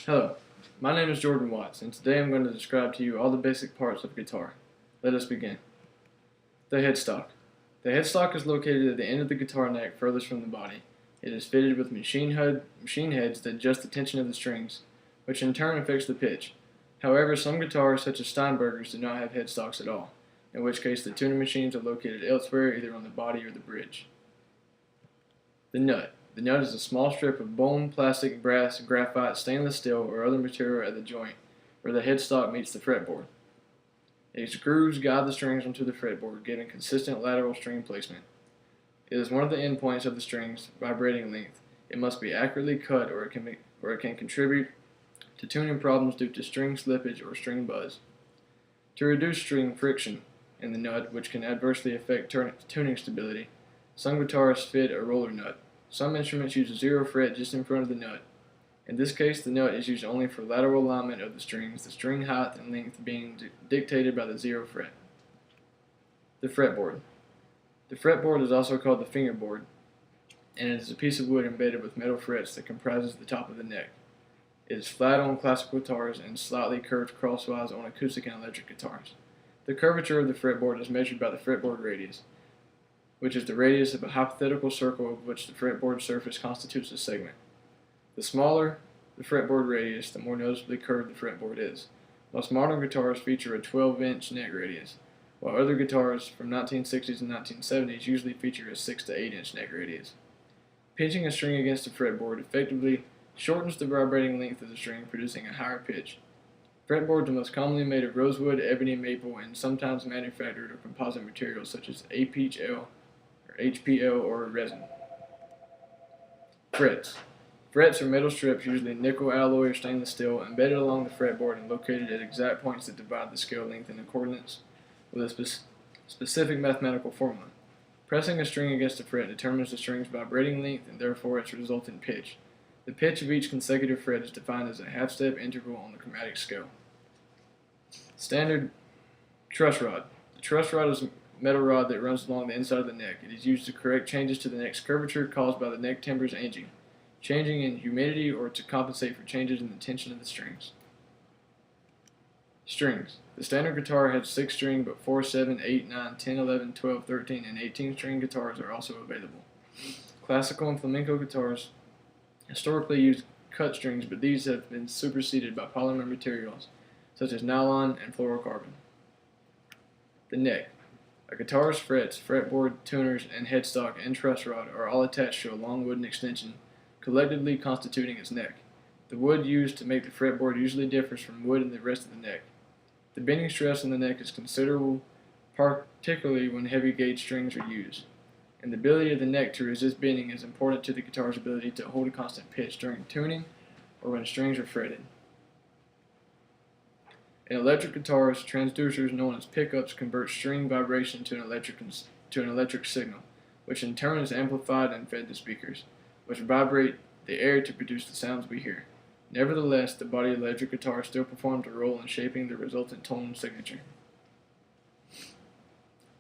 Hello, my name is Jordan Watts, and today I'm going to describe to you all the basic parts of a guitar. Let us begin. The headstock. The headstock is located at the end of the guitar neck furthest from the body. It is fitted with machine heads that adjust the tension of the strings, which in turn affects the pitch. However, some guitars, such as Steinberger's, do not have headstocks at all, in which case the tuning machines are located elsewhere, either on the body or the bridge. The nut. The nut is a small strip of bone, plastic, brass, graphite, stainless steel, or other material at the joint where the headstock meets the fretboard. Its grooves guide the strings onto the fretboard, giving consistent lateral string placement. It is one of the endpoints of the string's vibrating length. It must be accurately cut, or it can contribute to tuning problems due to string slippage or string buzz. To reduce string friction in the nut, which can adversely affect tuning stability, some guitars fit a roller nut. Some instruments use a zero fret just in front of the nut. In this case, the nut is used only for lateral alignment of the strings, the string height and length being dictated by the zero fret. The fretboard. The fretboard is also called the fingerboard, and it is a piece of wood embedded with metal frets that comprises the top of the neck. It is flat on classical guitars and slightly curved crosswise on acoustic and electric guitars. The curvature of the fretboard is measured by the fretboard radius, which is the radius of a hypothetical circle of which the fretboard surface constitutes a segment. The smaller the fretboard radius, the more noticeably curved the fretboard is. Most modern guitars feature a 12-inch neck radius, while other guitars from 1960s and 1970s usually feature a 6 to 8-inch neck radius. Pinching a string against the fretboard effectively shortens the vibrating length of the string, producing a higher pitch. Fretboards are most commonly made of rosewood, ebony, maple, and sometimes manufactured or composite materials such as HPL, or resin. Frets. Frets are metal strips, usually nickel alloy or stainless steel, embedded along the fretboard and located at exact points that divide the scale length in accordance with a specific mathematical formula. Pressing a string against a fret determines the string's vibrating length and therefore its resultant pitch. The pitch of each consecutive fret is defined as a half-step interval on the chromatic scale. Standard truss rod. The truss rod is a metal rod that runs along the inside of the neck. It is used to correct changes to the neck's curvature caused by the neck timbers aging, changing in humidity, or to compensate for changes in the tension of the strings. Strings. The standard guitar has 6 string, but 4, 7, 8, 9, 10, 11, 12, 13, and 18 string guitars are also available. Classical and flamenco guitars historically used cut strings, but these have been superseded by polymer materials such as nylon and fluorocarbon. The neck. A guitar's frets, fretboard, tuners, and headstock and truss rod are all attached to a long wooden extension, collectively constituting its neck. The wood used to make the fretboard usually differs from wood in the rest of the neck. The bending stress on the neck is considerable, particularly when heavy gauge strings are used, and the ability of the neck to resist bending is important to the guitar's ability to hold a constant pitch during tuning or when strings are fretted. In electric guitars, transducers known as pickups convert string vibration to an electric signal, which in turn is amplified and fed to speakers, which vibrate the air to produce the sounds we hear. Nevertheless, the body of the electric guitar still performs a role in shaping the resultant tone signature.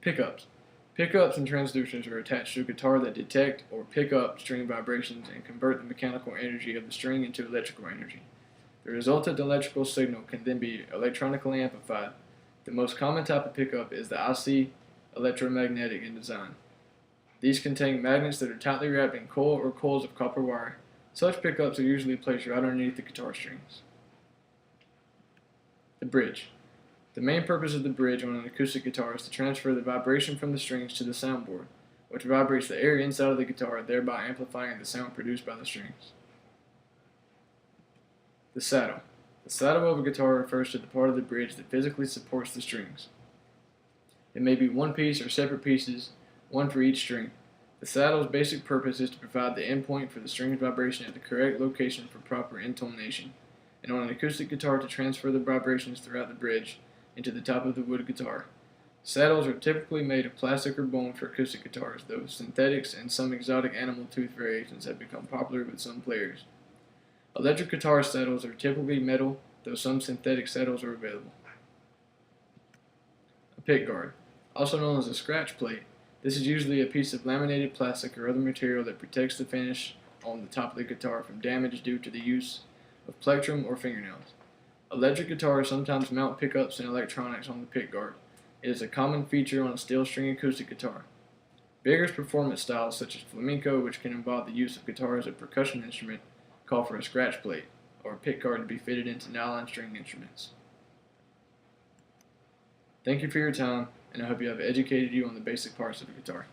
Pickups. Pickups and transducers are attached to a guitar that detect or pick up string vibrations and convert the mechanical energy of the string into electrical energy. The resultant electrical signal can then be electronically amplified. The most common type of pickup is the IC electromagnetic in design. These contain magnets that are tightly wrapped in coil or coils of copper wire. Such pickups are usually placed right underneath the guitar strings. The bridge. The main purpose of the bridge on an acoustic guitar is to transfer the vibration from the strings to the soundboard, which vibrates the air inside of the guitar, thereby amplifying the sound produced by the strings. The saddle. The saddle of a guitar refers to the part of the bridge that physically supports the strings. It may be one piece or separate pieces, one for each string. The saddle's basic purpose is to provide the endpoint for the string's vibration at the correct location for proper intonation, and on an acoustic guitar to transfer the vibrations throughout the bridge into the top of the wood guitar. Saddles are typically made of plastic or bone for acoustic guitars, though synthetics and some exotic animal tooth variations have become popular with some players. Electric guitar saddles are typically metal, though some synthetic saddles are available. A pick guard, also known as a scratch plate. This is usually a piece of laminated plastic or other material that protects the finish on the top of the guitar from damage due to the use of plectrum or fingernails. Electric guitars sometimes mount pickups and electronics on the pickguard. It is a common feature on a steel string acoustic guitar. Vigorous performance styles such as flamenco, which can involve the use of guitar as a percussion instrument, call for a scratch plate or a pickguard to be fitted into nylon string instruments. Thank you for your time, and I hope you have educated you on the basic parts of a guitar.